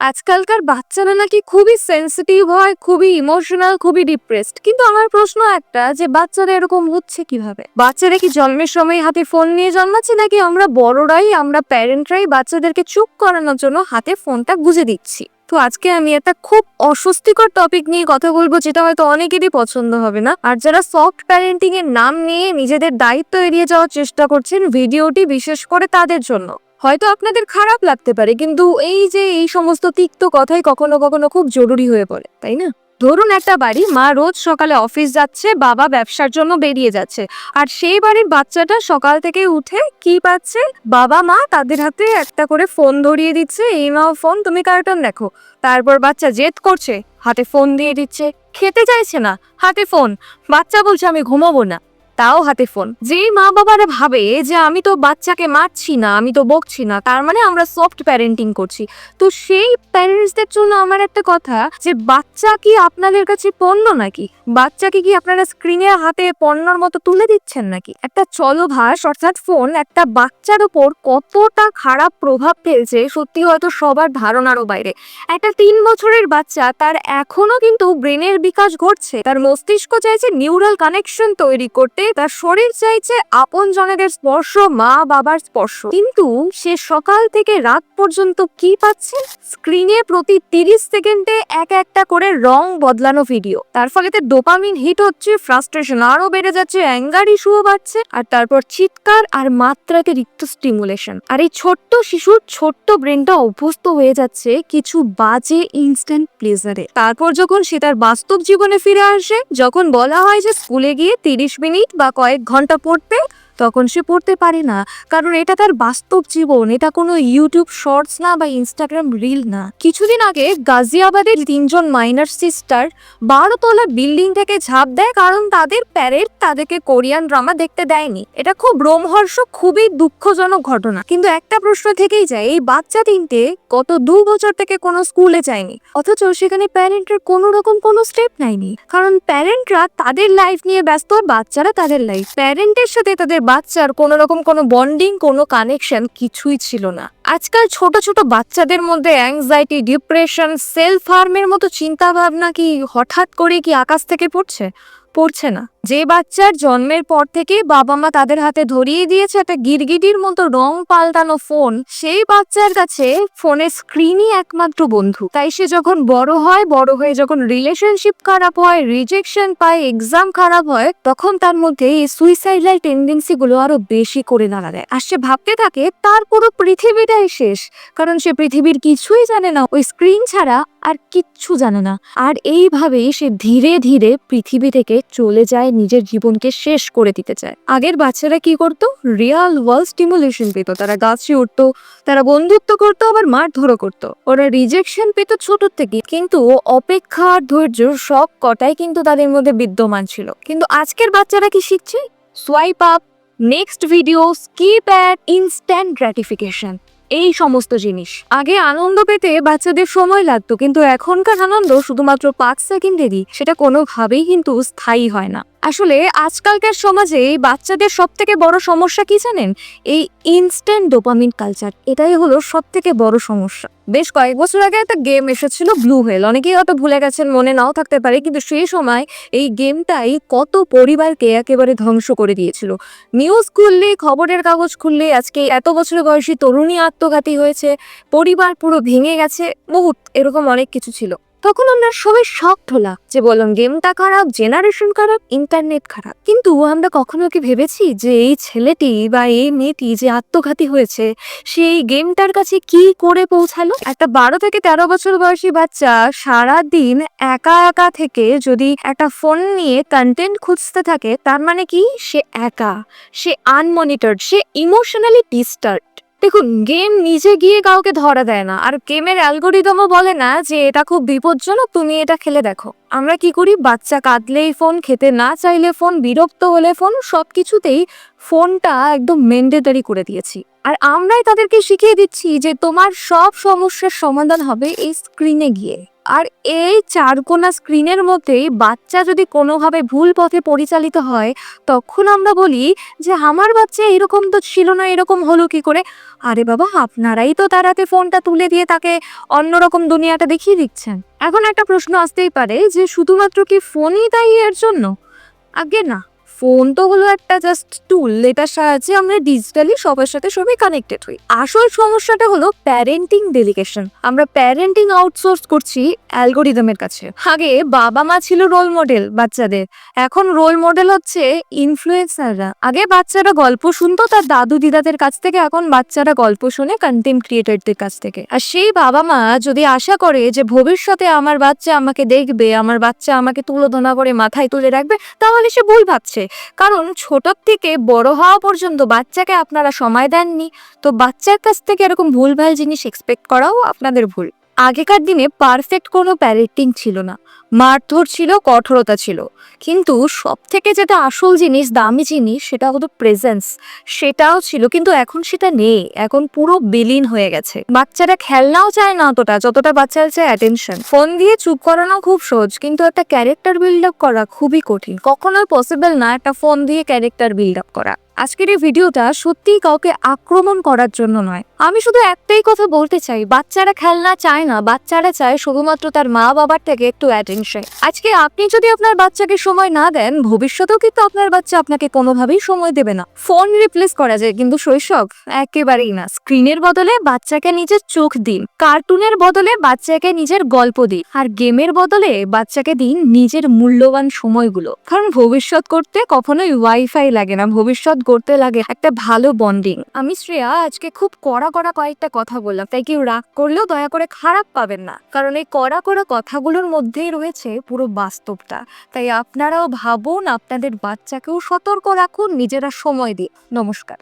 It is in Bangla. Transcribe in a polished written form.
আজকালকার বাচ্চারা নাকি খুবই সেনসিটিভ হয়, খুবই ইমোশনাল, খুবই ডিপ্রেসড। কিন্তু আমার প্রশ্ন একটা, যে বাচ্চারা এরকম হচ্ছে কিভাবে? বাচ্চারা কি জন্মের সময় হাতে ফোন নিয়ে জন্মাচ্ছে, নাকি আমরা বড়রাই, আমরা প্যারেন্টরাই বাচ্চাদেরকে চুপ করানোর জন্য হাতে ফোনটা গুঁজে দিচ্ছি? তো আজকে আমি একটা খুব অস্বস্তিকর টপিক নিয়ে কথা বলবো, যেটা হয়তো অনেকেরই পছন্দ হবে না। আর যারা সফট প্যারেন্টিং এর নাম নিয়ে নিজেদের দায়িত্ব এড়িয়ে যাওয়ার চেষ্টা করছেন, ভিডিওটি বিশেষ করে তাদের জন্য। হয়তো আপনাদের খারাপ লাগতে পারে, কিন্তু এই সমস্ত তিক্ত কথাই কখনো কখনো খুব জরুরি হয়ে পড়ে, তাই না? ধরুন একটা বাড়ি, মা রোজ সকালে অফিস যাচ্ছে, বাবা ব্যবসার জন্য বেরিয়ে যাচ্ছে। আর সেই বাড়ির বাচ্চাটা সকাল থেকে উঠে কি পাচ্ছে? বাবা মা তাদের হাতে একটা করে ফোন ধরিয়ে দিচ্ছে, এই নাও ফোন, তুমি কার্টুন দেখো। তারপর বাচ্চা জেদ করছে, হাতে ফোন দিয়ে দিচ্ছে। খেতে চাইছে না, হাতে ফোন। বাচ্চা বলছে আমি ঘুমাবো না, তাও হাতে ফোন। যেই মা বাবারা ভাবে যে আমি তো বাচ্চাকে মারছি না, আমি তো বকছি না, তার মানে আমরা সফট প্যারেন্টিং করছি। তো সেই প্যারেন্টসদের জন্য আমার একটা কথা, যে বাচ্চা কি আপনাদের কাছে পণ্য নাকি? বাচ্চাকে কি আপনারা স্ক্রিনে হাতে পণ্যর মতো তুলে দিচ্ছেন নাকি? একটা চলভাস অর্থাৎ ফোন একটা বাচ্চার উপর কতটা খারাপ প্রভাব ফেলছে, সত্যি হয়তো সবার ধারণারও বাইরে। একটা 3 বছরের বাচ্চা, তার এখনো কিন্তু ব্রেনের বিকাশ ঘটছে, তার মস্তিষ্ক চাইছে নিউরাল কানেকশন তৈরি করতে, তার শরীর চাইছে আপন জনের স্পর্শ, মা বাবার স্পর্শ। কিন্তু সে সকাল থেকে রাত পর্যন্ত কি পাচ্ছে? স্ক্রিনে প্রতি 30 সেকেন্ডে একটা করে রং বদলানো ভিডিও। তার ফলে ডোপামিন হিট হচ্ছে, ফ্রাস্ট্রেশন আরো বেড়ে যাচ্ছে, অ্যাঙ্গার ইস্যুও বাড়ছে, আর তারপর চিৎকার আর মাত্রাতিরিক্ত স্টিমুলেশন। আর এই ছোট্ট শিশুর ছোট্ট ব্রেনটা অভ্যস্ত হয়ে যাচ্ছে কিছু বাজে ইনস্ট্যান্ট প্লেজারে। তারপর যখন সে তার বাস্তব জীবনে ফিরে আসে, যখন বলা হয় যে স্কুলে গিয়ে 30 মিনিট বা কয়েক ঘন্টা পড়তে, তখন সে পড়তে পারে না। কারণ এটা তার বাস্তব জীবন, এটা কোনো ইউটিউব শর্টস না বা ইনস্টাগ্রাম রিল না। কিছুদিন আগে গাজিয়াবাদের 3জন মাইনর সিস্টার 12তলা বিল্ডিং থেকে ঝাঁপ দেয়, কারণ তাদের প্যারেন্ট তাদেরকে কোরিয়ান ড্রামা দেখতে দেয়নি। এটা খুব রোমহর্ষক, খুবই দুঃখজনক ঘটনা। কিন্তু একটা প্রশ্ন থেকেই যায়, এই বাচ্চা তিনটে গত 2 বছর থেকে কোনো স্কুলে যায়নি, অথচ সেখানে প্যারেন্টের কোনো রকম কোনো স্টেপ নেয়নি। কারণ প্যারেন্টরা তাদের লাইফ নিয়ে ব্যস্ত, বাচ্চারা তাদের লাইফ। প্যারেন্টের সাথে তাদের বাচ্চার কোনো রকম কোনো বন্ডিং, কোনো কানেকশন কিছুই ছিল না। আজকাল ছোট ছোট বাচ্চাদের মধ্যে অ্যাংজাইটি, ডিপ্রেশন, সেলফ হার্মের মতো চিন্তা ভাবনা কি হঠাৎ করে কি আকাশ থেকে পড়ছে? পড়ছে না। যে বাচ্চার জন্মের পর থেকে বাবা মা তাদের হাতে ধরিয়ে দিয়েছে একটা গিরগিটির মতো রং পাল্টানো ফোন, সেই বাচ্চার কাছে ফোনের স্ক্রিনই একমাত্র বন্ধু। তাই সে যখন বড় হয়, বড় হয়ে যখন রিলেশনশিপ খারাপ হয়, রিজেকশন পায়, এক্সাম খারাপ হয়, তখন তার মধ্যে এই সুইসাইডাল টেন্ডেন্সি গুলো আরো বেশি করে নাড়া দেয়। আর সে ভাবতে থাকে তার পুরো পৃথিবীটাই শেষ, কারণ সে পৃথিবীর কিছুই জানে না, ওই স্ক্রিন ছাড়া আর কিচ্ছু জানে না। আর এইভাবেই সে ধীরে ধীরে পৃথিবী থেকে চলে যায়, নিজের জীবনকে শেষ করে দিতে চায়। আগের বাচ্চারা কি করতো? রিয়াল ওয়ার্ল্ড স্টিমুলেশন পেত, তারা গাছে উঠতো, তারা বন্ধুত্ব করতো, আবার মারধরও করতো। ওরা রিজেকশন পেত ছোট থেকে, কিন্তু অপেক্ষা, ধৈর্য সব কটাই কিন্তু তাদের মধ্যে বিদ্যমান ছিল। কিন্তু আজকের বাচ্চারা কি শিখছে? Swipe up, next video, skip ad, instant gratification, এই সমস্ত জিনিস। আগে আনন্দ পেতে বাচ্চাদের সময় লাগতো, কিন্তু এখনকার আনন্দ শুধুমাত্র 5 সেকেন্ডেরই, সেটা কোনোভাবেই কিন্তু স্থায়ী হয় না। আসলে আজকালকার সমাজে বাচ্চাদের সব থেকে বড় সমস্যা কি জানেন? এই ইনস্ট্যান্ট ডোপামিন কালচার, এটাই হলো সব থেকে বড় সমস্যা। বেশ কয়েক বছর আগে একটা গেম এসেছিল, ব্লু হোয়েল। অনেকেই হয়তো ভুলে গেছেন, মনে নাও থাকতে পারে, কিন্তু সেই সময় এই গেমটাই কত পরিবারকে একেবারে ধ্বংস করে দিয়েছিল। নিউজ খুললে, খবরের কাগজ খুললে, আজকে এত বছর বয়সী তরুণী আত্মঘাতী হয়েছে, পরিবার পুরো ভেঙে গেছে, বহুত এরকম অনেক কিছু ছিল। তখন আমরা সবাই শকড হলাম, যে বললাম গেমটা খারাপ, জেনারেশন খারাপ, ইন্টারনেট খারাপ। কিন্তু আমরা কখনো কি ভেবেছি যে এই ছেলেটি বা এই মেয়েটি যে আত্মঘাতী হয়েছে, সেই গেমটার কাছে কি করে পৌঁছালো? একটা 12 থেকে 13 বছর বয়সী বাচ্চা সারাদিন একা একা থেকে যদি একটা ফোন নিয়ে কন্টেন্ট খুঁজতে থাকে, তার মানে কি? সে একা, সে আনমনিটরড, সে ইমোশনালি ডিস্টার্ব। দেখুন, গেম নিজে গিয়ে কাউকে ধরা দেয় না, আর গেমের অ্যালগোরিদমও বলে না যে এটা খুব বিপজ্জনক, তুমি এটা খেলে দেখো। আমরা কি করি? বাচ্চা কাঁদলেই ফোন, খেতে না চাইলে ফোন, বিরক্ত হলে ফোন, সবকিছুতেই ফোনটা একদম ম্যান্ডেটরি করে দিয়েছি। আর আমরাই তাদেরকে শিখিয়ে দিচ্ছি যে তোমার সব সমস্যার সমাধান হবে এই স্ক্রিনে গিয়ে। আর এই চারকোনা স্ক্রিনের মধ্যেই বাচ্চা যদি কোনোভাবে ভুল পথে পরিচালিত হয়, তখন আমরা বলি যে আমার বাচ্চা এরকম তো ছিল না, এরকম হলো কি করে? আরে বাবা, আপনারাই তো তার হাতে ফোনটা তুলে দিয়ে তাকে অন্যরকম দুনিয়াটা দেখিয়ে দিচ্ছেন। এখন একটা প্রশ্ন আসতেই পারে যে শুধুমাত্র কি ফোনই দায়ী এর জন্য? আগে না, ফোন তো হলো একটা জাস্ট টুল, এটার সাহায্যে আমরা ডিজিটালি সবার সাথে সবাই কানেক্টেড হই। আসল সমস্যাটা হলো প্যারেন্টিং ডেলিগেশন। আমরা প্যারেন্টিং আউটসোর্স করছি অ্যালগোরিদমের কাছে। আগে বাবা মা ছিল রোল মডেল বাচ্চাদের, এখন রোল মডেল হচ্ছে ইনফ্লুয়েন্সাররা। আগে বাচ্চারা গল্প শুনতো তার দাদু দিদাদের কাছ থেকে, এখন বাচ্চারা গল্প শুনে কন্টেন্ট ক্রিয়েটরদের কাছ থেকে। আর সেই বাবা মা যদি আশা করে যে ভবিষ্যতে আমার বাচ্চা আমাকে দেখবে, আমার বাচ্চা আমাকে তুলোধনা করে মাথায় তুলে রাখবে, তাহলে সে ভুল ভাবছে। কারণ ছোট থেকে বড় হওয়া পর্যন্ত বাচ্চাকে আপনারা সময় দেননি, তো বাচ্চার কাছ থেকে এরকম ভুলভাল জিনিস এক্সপেক্ট করাও আপনাদের ভুল। আগেকার দিনে পারফেক্ট কোনো প্যারেন্টিং ছিল না, মারধর ছিল, কঠোরতা ছিল, কিন্তু সব থেকে যেটা আসল জিনিস, দামি জিনিস, সেটা হলো প্রেজেন্স, সেটাও ছিল। কিন্তু এখন সেটা নেই, এখন পুরো বিলীন হয়ে গেছে। বাচ্চারা খেলনাও চায় না অতটা, যতটা বাচ্চারা চায় অ্যাটেনশন। ফোন দিয়ে চুপ করানো খুব সহজ, কিন্তু একটা ক্যারেক্টার বিল্ড আপ করা খুবই কঠিন। কখনোই পসিবল না একটা ফোন দিয়ে ক্যারেক্টার বিল্ড আপ করা। আজকের এই ভিডিওটা সত্যিই কাউকে আক্রমণ করার জন্য নয়, আমি শুধু একটাই কথা বলতে চাই, বাচ্চারা খেলনা চায় না, বাচ্চারা চায় শুধুমাত্র তার মা বাবার থেকে একটু অ্যাটেনশন। আজকে আপনি যদি আপনার বাচ্চাকে সময় না দেন, ভবিষ্যতেও কিন্তু আপনার বাচ্চা আপনাকে কোনোভাবেই সময় দেবে না। ফোন রিপ্লেস করা যায়, কিন্তু শৈশব একেবারেই না। স্ক্রিনের বদলে বাচ্চাকে নিজের চোখ দিন, কার্টুনের বদলে বাচ্চাকে নিজের গল্প দিন, আর গেমের বদলে বাচ্চাকে দিন নিজের মূল্যবান সময়গুলো। কারণ ভবিষ্যৎ করতে কখনোই ওয়াইফাই লাগে না, ভবিষ্যৎ করতে লাগে একটা ভালো বন্ডিং। আমি শ্রেয়া আজকে খুব কড়া কয়েকটা কথা বললাম, তাই কেউ রাগ করলেও দয়া করে খারাপ পাবেন না, কারণ এই কড়া কথাগুলোর মধ্যেই রয়েছে পুরো বাস্তবটা। তাই আপনারাও ভাবুন, আপনাদের বাচ্চাকেও সতর্ক রাখুন, নিজেরা সময় দিন। নমস্কার।